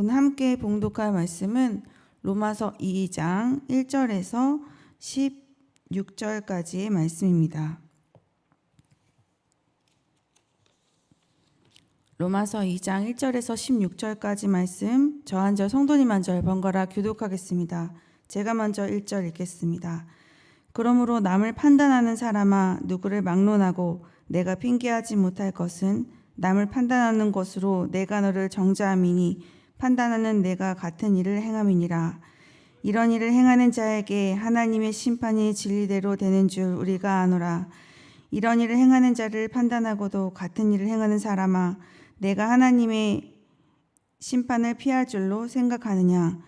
오늘 함께 봉독할 말씀은 로마서 2장 1절에서 16절까지의 말씀입니다. 로마서 2장 1절에서 16절까지 말씀, 저 한 절, 성도님 한 절 번갈아 교독하겠습니다. 제가 먼저 1절 읽겠습니다. 그러므로 남을 판단하는 사람아, 누구를 막론하고 내가 핑계하지 못할 것은 남을 판단하는 것으로 내가 너를 정죄함이니 판단하는 내가 같은 일을 행함이니라. 이런 일을 행하는 자에게 하나님의 심판이 진리대로 되는 줄 우리가 아노라. 이런 일을 행하는 자를 판단하고도 같은 일을 행하는 사람아, 내가 하나님의 심판을 피할 줄로 생각하느냐?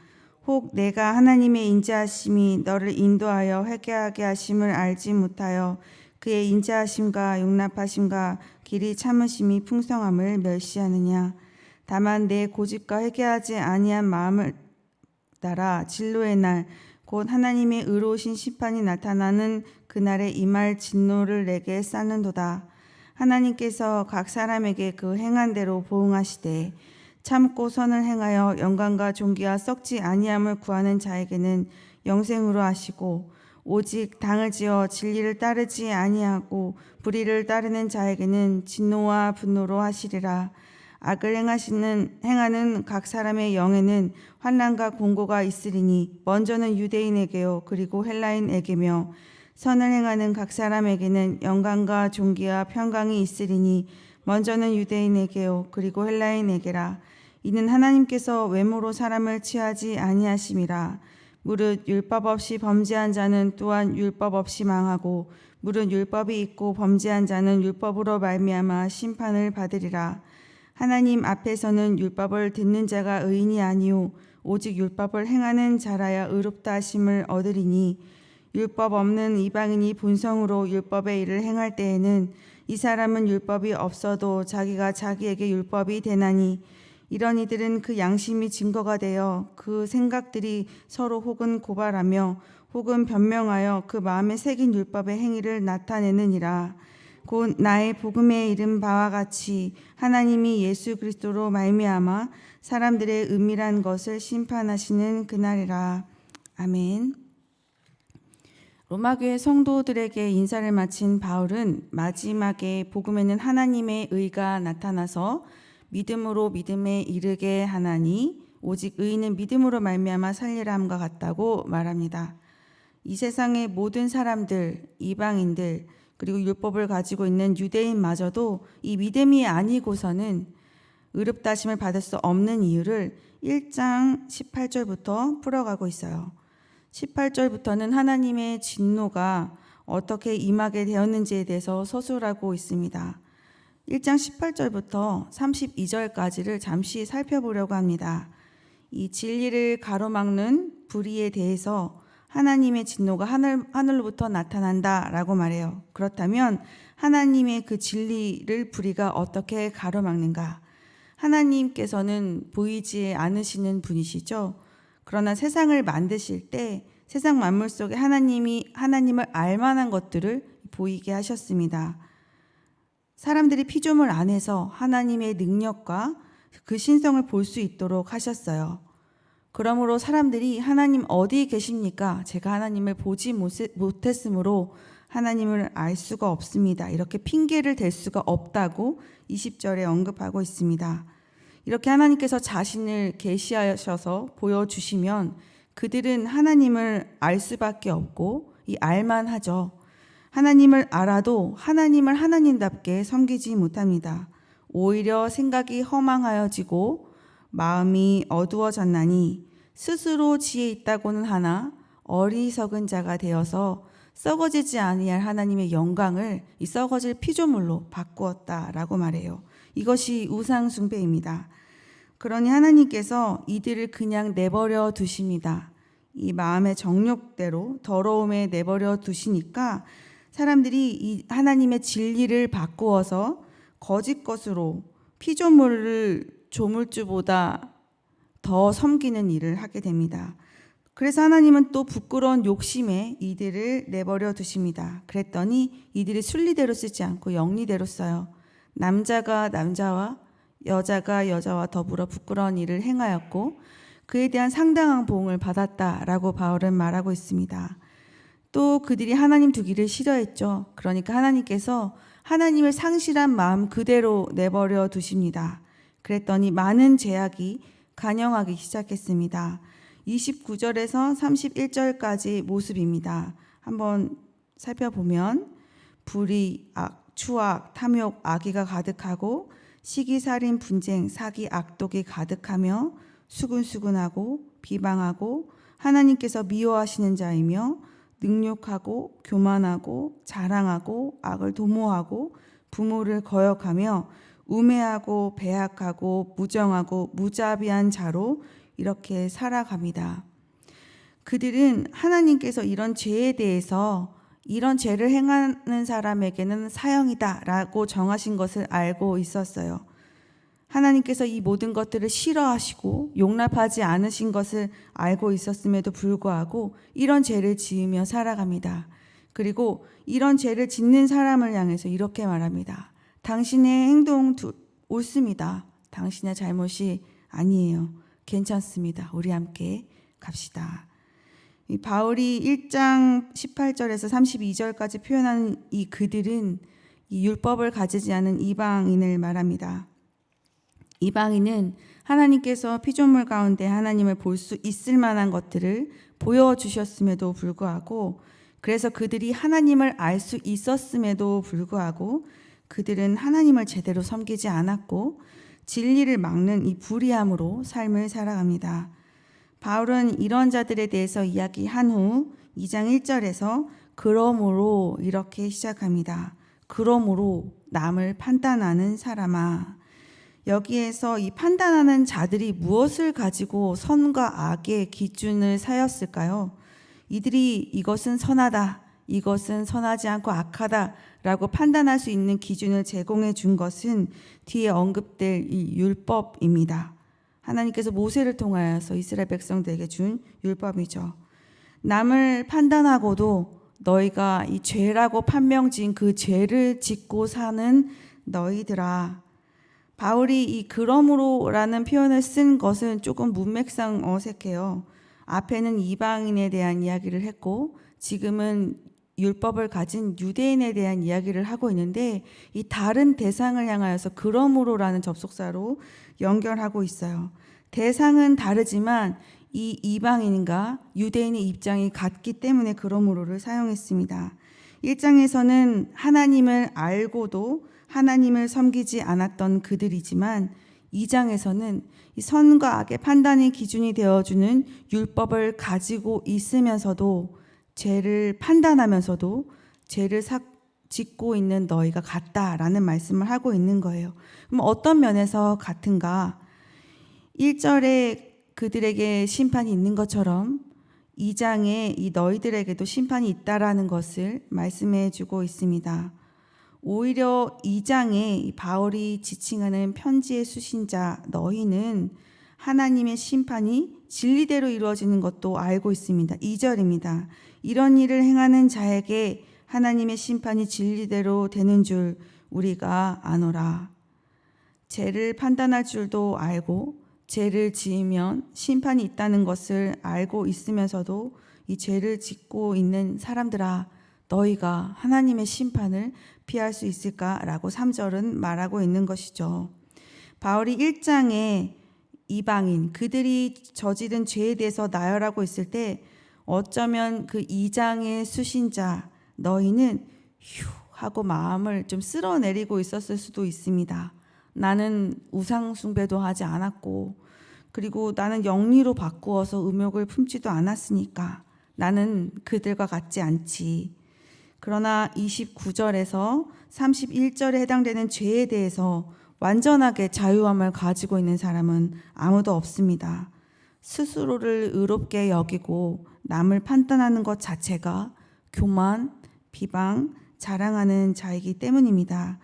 혹 내가 하나님의 인자하심이 너를 인도하여 회개하게 하심을 알지 못하여 그의 인자하심과 용납하심과 길이 참으심이 풍성함을 멸시하느냐? 다만 내 고집과 회개하지 아니한 마음을 따라 진노의 날, 곧 하나님의 의로우신 심판이 나타나는 그날에 임할 진노를 내게 쌓는도다. 하나님께서 각 사람에게 그 행한 대로 보응하시되 참고 선을 행하여 영광과 존귀와 썩지 아니함을 구하는 자에게는 영생으로 하시고, 오직 당을 지어 진리를 따르지 아니하고 불의를 따르는 자에게는 진노와 분노로 하시리라. 악을 행하는 각 사람의 영에는 환난과 공고가 있으리니 먼저는 유대인에게요 그리고 헬라인에게며, 선을 행하는 각 사람에게는 영광과 존귀와 평강이 있으리니 먼저는 유대인에게요 그리고 헬라인에게라. 이는 하나님께서 외모로 사람을 취하지 아니하심이라. 무릇 율법 없이 범죄한 자는 또한 율법 없이 망하고, 무릇 율법이 있고 범죄한 자는 율법으로 말미암아 심판을 받으리라. 하나님 앞에서는 율법을 듣는 자가 의인이 아니오 오직 율법을 행하는 자라야 의롭다 하심을 얻으리니, 율법 없는 이방인이 본성으로 율법의 일을 행할 때에는 이 사람은 율법이 없어도 자기가 자기에게 율법이 되나니, 이런 이들은 그 양심이 증거가 되어 그 생각들이 서로 혹은 고발하며 혹은 변명하여 그 마음에 새긴 율법의 행위를 나타내느니라. 곧 나의 복음에 이른 바와 같이 하나님이 예수 그리스도로 말미암아 사람들의 은밀한 것을 심판하시는 그날이라. 아멘. 로마교회 성도들에게 인사를 마친 바울은 마지막에 복음에는 하나님의 의가 나타나서 믿음으로 믿음에 이르게 하나니 오직 의인은 믿음으로 말미암아 살리라 함과 같다고 말합니다. 이 세상의 모든 사람들, 이방인들, 그리고 율법을 가지고 있는 유대인마저도 이 믿음이 아니고서는 의롭다 하심을 받을 수 없는 이유를 1장 18절부터 풀어가고 있어요. 18절부터는 하나님의 진노가 어떻게 임하게 되었는지에 대해서 서술하고 있습니다. 1장 18절부터 32절까지를 잠시 살펴보려고 합니다. 이 진리를 가로막는 불의에 대해서 하나님의 진노가 하늘로부터 나타난다라고 말해요. 그렇다면 하나님의 그 진리를 불의가 어떻게 가로막는가? 하나님께서는 보이지 않으시는 분이시죠. 그러나 세상을 만드실 때 세상 만물 속에 하나님을 알만한 것들을 보이게 하셨습니다. 사람들이 피조물 안에서 하나님의 능력과 그 신성을 볼 수 있도록 하셨어요. 그러므로 사람들이 하나님 어디 계십니까? 제가 하나님을 보지 못했으므로 하나님을 알 수가 없습니다. 이렇게 핑계를 댈 수가 없다고 20절에 언급하고 있습니다. 이렇게 하나님께서 자신을 계시하셔서 보여주시면 그들은 하나님을 알 수밖에 없고 알만하죠. 하나님을 알아도 하나님을 하나님답게 섬기지 못합니다. 오히려 생각이 허망하여지고 마음이 어두워졌나니 스스로 지혜 있다고는 하나 어리석은 자가 되어서 썩어지지 아니할 하나님의 영광을 이 썩어질 피조물로 바꾸었다라고 말해요. 이것이 우상 숭배입니다. 그러니 하나님께서 이들을 그냥 내버려 두십니다. 이 마음의 정욕대로 더러움에 내버려 두시니까 사람들이 이 하나님의 진리를 바꾸어서 거짓 것으로 피조물을 조물주보다 더 섬기는 일을 하게 됩니다. 그래서 하나님은 또 부끄러운 욕심에 이들을 내버려 두십니다. 그랬더니 이들이 순리대로 쓰지 않고 영리대로 써요. 남자가 남자와 여자가 여자와 더불어 부끄러운 일을 행하였고 그에 대한 상당한 보응을 받았다라고 바울은 말하고 있습니다. 또 그들이 하나님 두기를 싫어했죠. 그러니까 하나님께서 하나님을 상실한 마음 그대로 내버려 두십니다. 그랬더니 많은 죄악이 간영하기 시작했습니다. 29절에서 31절까지 모습입니다. 한번 살펴보면 불의, 추악, 탐욕, 악의가 가득하고 시기살인, 분쟁, 사기, 악독이 가득하며 수근수근하고 비방하고 하나님께서 미워하시는 자이며 능욕하고 교만하고 자랑하고 악을 도모하고 부모를 거역하며 우매하고 배악하고 무정하고 무자비한 자로 이렇게 살아갑니다. 그들은 하나님께서 이런 죄에 대해서 이런 죄를 행하는 사람에게는 사형이다라고 정하신 것을 알고 있었어요. 하나님께서 이 모든 것들을 싫어하시고 용납하지 않으신 것을 알고 있었음에도 불구하고 이런 죄를 지으며 살아갑니다. 그리고 이런 죄를 짓는 사람을 향해서 이렇게 말합니다. 당신의 행동 옳습니다. 당신의 잘못이 아니에요. 괜찮습니다. 우리 함께 갑시다. 이 바울이 1장 18절에서 32절까지 표현하는 이 그들은 이 율법을 가지지 않은 이방인을 말합니다. 이방인은 하나님께서 피조물 가운데 하나님을 볼 수 있을 만한 것들을 보여주셨음에도 불구하고 그래서 그들이 하나님을 알 수 있었음에도 불구하고 그들은 하나님을 제대로 섬기지 않았고 진리를 막는 이 불의함으로 삶을 살아갑니다. 바울은 이런 자들에 대해서 이야기한 후 2장 1절에서 그러므로 이렇게 시작합니다. 그러므로 남을 판단하는 사람아. 여기에서 이 판단하는 자들이 무엇을 가지고 선과 악의 기준을 사였을까요? 이들이 이것은 선하다, 이것은 선하지 않고 악하다 라고 판단할 수 있는 기준을 제공해 준 것은 뒤에 언급될 이 율법입니다. 하나님께서 모세를 통하여서 이스라엘 백성들에게 준 율법이죠. 남을 판단하고도 너희가 이 죄라고 판명지은 그 죄를 짓고 사는 너희들아. 바울이 이 그러므로라는 표현을 쓴 것은 조금 문맥상 어색해요. 앞에는 이방인에 대한 이야기를 했고 지금은 율법을 가진 유대인에 대한 이야기를 하고 있는데 이 다른 대상을 향하여서 그러므로라는 접속사로 연결하고 있어요. 대상은 다르지만 이 이방인과 유대인의 입장이 같기 때문에 그러므로를 사용했습니다. 1장에서는 하나님을 알고도 하나님을 섬기지 않았던 그들이지만 2장에서는 이 선과 악의 판단의 기준이 되어주는 율법을 가지고 있으면서도 죄를 판단하면서도 죄를 짓고 있는 너희가 같다라는 말씀을 하고 있는 거예요. 그럼 어떤 면에서 같은가? 1절에 그들에게 심판이 있는 것처럼 2장에 이 너희들에게도 심판이 있다라는 것을 말씀해 주고 있습니다. 오히려 2장에 바울이 지칭하는 편지의 수신자 너희는 하나님의 심판이 진리대로 이루어지는 것도 알고 있습니다. 2절입니다. 이런 일을 행하는 자에게 하나님의 심판이 진리대로 되는 줄 우리가 아노라. 죄를 판단할 줄도 알고 죄를 지으면 심판이 있다는 것을 알고 있으면서도 이 죄를 짓고 있는 사람들아 너희가 하나님의 심판을 피할 수 있을까라고 3절은 말하고 있는 것이죠. 바울이 1장에 이방인 그들이 저지른 죄에 대해서 나열하고 있을 때 어쩌면 그 2장의 수신자 너희는 휴 하고 마음을 좀 쓸어내리고 있었을 수도 있습니다. 나는 우상 숭배도 하지 않았고 그리고 나는 영리로 바꾸어서 음욕을 품지도 않았으니까 나는 그들과 같지 않지. 그러나 29절에서 31절에 해당되는 죄에 대해서 완전하게 자유함을 가지고 있는 사람은 아무도 없습니다. 스스로를 의롭게 여기고 남을 판단하는 것 자체가 교만, 비방, 자랑하는 자이기 때문입니다.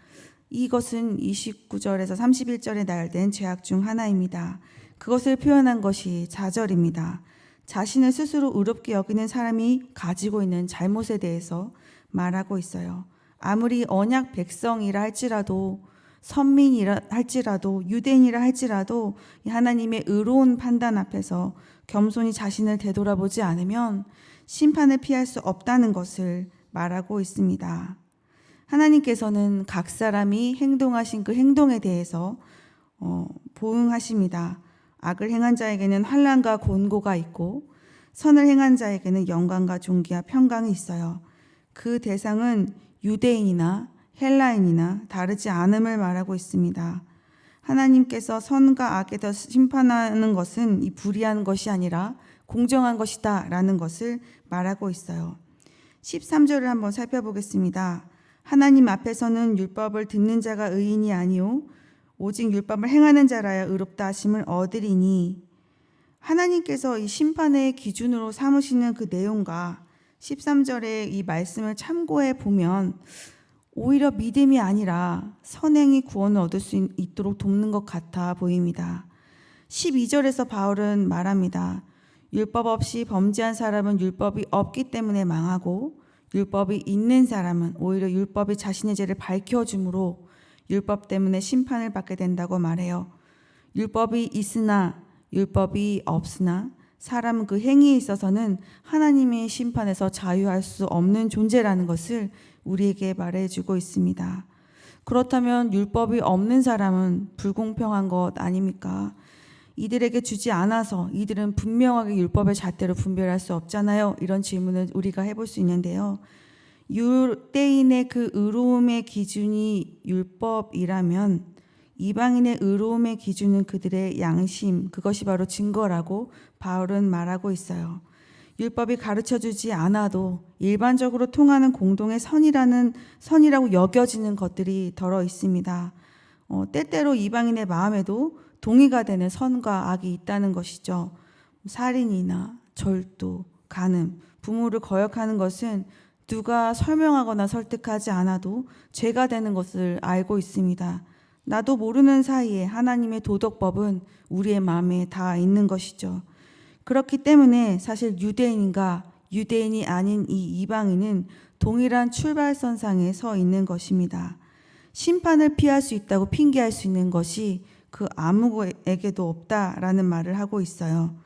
이것은 29절에서 31절에 나열된 죄악 중 하나입니다. 그것을 표현한 것이 4절입니다. 자신을 스스로 의롭게 여기는 사람이 가지고 있는 잘못에 대해서 말하고 있어요. 아무리 언약 백성이라 할지라도 선민이라 할지라도 유대인이라 할지라도 이 하나님의 의로운 판단 앞에서 겸손히 자신을 되돌아보지 않으면 심판을 피할 수 없다는 것을 말하고 있습니다. 하나님께서는 각 사람이 행동하신 그 행동에 대해서 보응하십니다. 악을 행한 자에게는 환난과 곤고가 있고 선을 행한 자에게는 영광과 존귀와 평강이 있어요. 그 대상은 유대인이나 헬라인이나 다르지 않음을 말하고 있습니다. 하나님께서 선과 악에 대해서 심판하는 것은 이 불의한 것이 아니라 공정한 것이다 라는 것을 말하고 있어요. 13절을 한번 살펴보겠습니다. 하나님 앞에서는 율법을 듣는 자가 의인이 아니요 오직 율법을 행하는 자라야 의롭다 하심을 얻으리니, 하나님께서 이 심판의 기준으로 삼으시는 그 내용과 13절의 이 말씀을 참고해 보면 오히려 믿음이 아니라 선행이 구원을 얻을 수 있도록 돕는 것 같아 보입니다. 12절에서 바울은 말합니다. 율법 없이 범죄한 사람은 율법이 없기 때문에 망하고 율법이 있는 사람은 오히려 율법이 자신의 죄를 밝혀주므로 율법 때문에 심판을 받게 된다고 말해요. 율법이 있으나 율법이 없으나 사람은 그 행위에 있어서는 하나님의 심판에서 자유할 수 없는 존재라는 것을 우리에게 말해주고 있습니다. 그렇다면 율법이 없는 사람은 불공평한 것 아닙니까? 이들에게 주지 않아서 이들은 분명하게 율법의 잣대로 분별할 수 없잖아요. 이런 질문을 우리가 해볼 수 있는데요. 유대인의 그 의로움의 기준이 율법이라면 이방인의 의로움의 기준은 그들의 양심, 그것이 바로 증거라고 바울은 말하고 있어요. 율법이 가르쳐주지 않아도 일반적으로 통하는 공동의 선이라고 여겨지는 것들이 덜어 있습니다. 때때로 이방인의 마음에도 동의가 되는 선과 악이 있다는 것이죠. 살인이나 절도, 간음, 부모를 거역하는 것은 누가 설명하거나 설득하지 않아도 죄가 되는 것을 알고 있습니다. 나도 모르는 사이에 하나님의 도덕법은 우리의 마음에 다 있는 것이죠. 그렇기 때문에 사실 유대인과 유대인이 아닌 이 이방인은 동일한 출발선상에 서 있는 것입니다. 심판을 피할 수 있다고 핑계할 수 있는 것이 그 아무에게도 없다라는 말을 하고 있어요.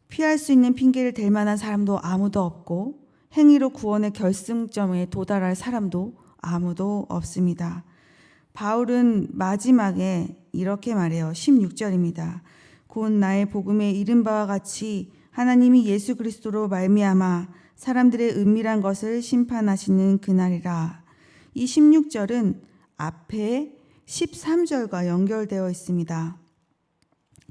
피할 수 있는 핑계를 댈 만한 사람도 아무도 없고 행위로 구원의 결승점에 도달할 사람도 아무도 없습니다. 바울은 마지막에 이렇게 말해요. 16절입니다. 곧 나의 복음에 이른 바와 같이 하나님이 예수 그리스도로 말미암아 사람들의 은밀한 것을 심판하시는 그날이라. 이 16절은 앞에 13절과 연결되어 있습니다.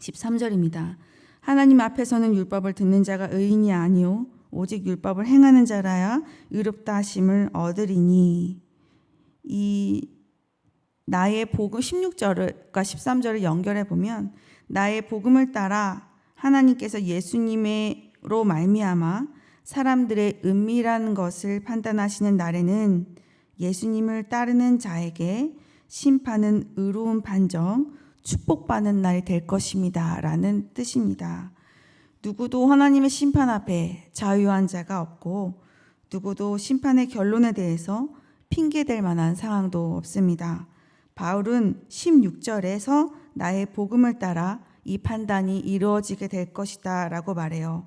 13절입니다. 하나님 앞에서는 율법을 듣는 자가 의인이 아니요 오직 율법을 행하는 자라야 의롭다 하심을 얻으리니. 이 나의 복음 16절과 13절을 연결해 보면 나의 복음을 따라 하나님께서 예수님으로 말미암아 사람들의 은밀한 것을 판단하시는 날에는 예수님을 따르는 자에게 심판은 의로운 판정, 축복받는 날이 될 것입니다 라는 뜻입니다. 누구도 하나님의 심판 앞에 자유한 자가 없고 누구도 심판의 결론에 대해서 핑계댈 만한 상황도 없습니다. 바울은 16절에서 나의 복음을 따라 이 판단이 이루어지게 될 것이다 라고 말해요.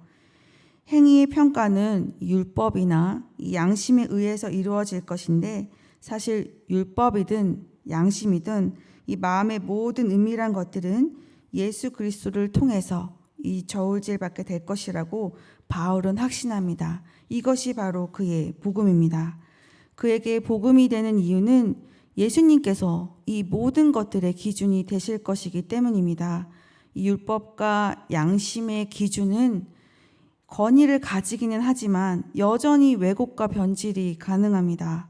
행위의 평가는 율법이나 양심에 의해서 이루어질 것인데 사실 율법이든 양심이든 이 마음의 모든 은밀한 것들은 예수 그리스도를 통해서 이 저울질 받게 될 것이라고 바울은 확신합니다. 이것이 바로 그의 복음입니다. 그에게 복음이 되는 이유는 예수님께서 이 모든 것들의 기준이 되실 것이기 때문입니다. 이 율법과 양심의 기준은 권위를 가지기는 하지만 여전히 왜곡과 변질이 가능합니다.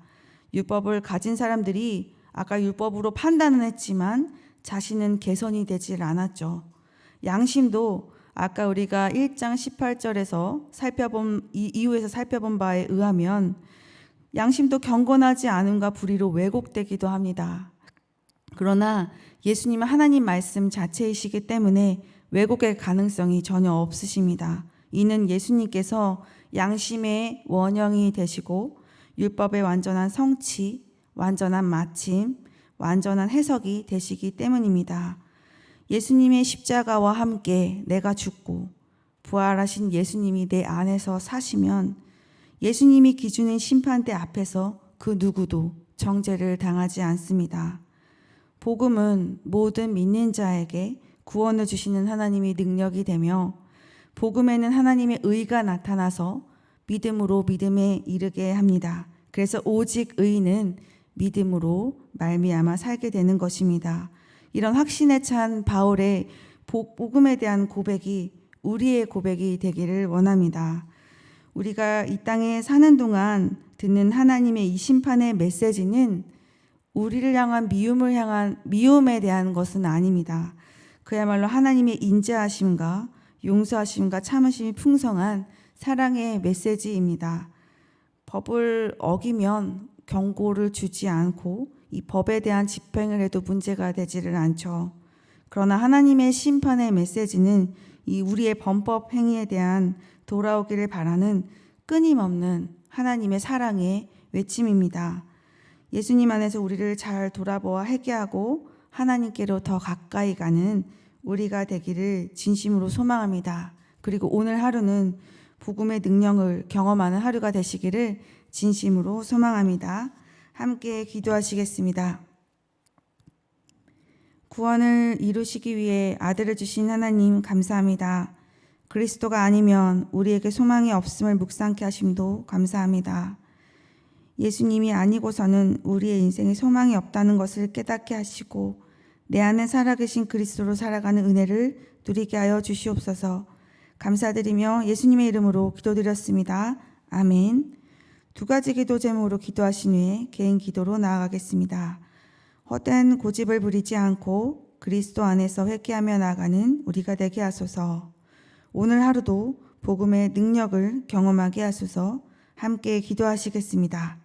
율법을 가진 사람들이 아까 율법으로 판단은 했지만 자신은 개선이 되질 않았죠. 양심도 아까 우리가 1장 18절에서 이후에서 살펴본 바에 의하면 양심도 경건하지 않음과 불의로 왜곡되기도 합니다. 그러나 예수님은 하나님 말씀 자체이시기 때문에 왜곡의 가능성이 전혀 없으십니다. 이는 예수님께서 양심의 원형이 되시고 율법의 완전한 성취, 완전한 마침, 완전한 해석이 되시기 때문입니다. 예수님의 십자가와 함께 내가 죽고 부활하신 예수님이 내 안에서 사시면 예수님이 기준인 심판대 앞에서 그 누구도 정죄를 당하지 않습니다. 복음은 모든 믿는 자에게 구원을 주시는 하나님의 능력이 되며 복음에는 하나님의 의가 나타나서 믿음으로 믿음에 이르게 합니다. 그래서 오직 의인은 믿음으로 말미암아 살게 되는 것입니다. 이런 확신에 찬 바울의 복음에 대한 고백이 우리의 고백이 되기를 원합니다. 우리가 이 땅에 사는 동안 듣는 하나님의 이 심판의 메시지는 우리를 향한 미움에 대한 것은 아닙니다. 그야말로 하나님의 인자하심과 용서하심과 참으심이 풍성한 사랑의 메시지입니다. 법을 어기면 경고를 주지 않고 이 법에 대한 집행을 해도 문제가 되지를 않죠. 그러나 하나님의 심판의 메시지는 이 우리의 범법 행위에 대한 돌아오기를 바라는 끊임없는 하나님의 사랑의 외침입니다. 예수님 안에서 우리를 잘 돌아보아 회개하고 하나님께로 더 가까이 가는 우리가 되기를 진심으로 소망합니다. 그리고 오늘 하루는 복음의 능력을 경험하는 하루가 되시기를 진심으로 소망합니다. 함께 기도하시겠습니다. 구원을 이루시기 위해 아들을 주신 하나님 감사합니다. 그리스도가 아니면 우리에게 소망이 없음을 묵상케 하심도 감사합니다. 예수님이 아니고서는 우리의 인생에 소망이 없다는 것을 깨닫게 하시고 내 안에 살아계신 그리스도로 살아가는 은혜를 누리게 하여 주시옵소서. 감사드리며 예수님의 이름으로 기도드렸습니다. 아멘. 두 가지 기도 제목으로 기도하신 후에 개인 기도로 나아가겠습니다. 헛된 고집을 부리지 않고 그리스도 안에서 회개하며 나아가는 우리가 되게 하소서. 오늘 하루도 복음의 능력을 경험하게 하소서. 함께 기도하시겠습니다.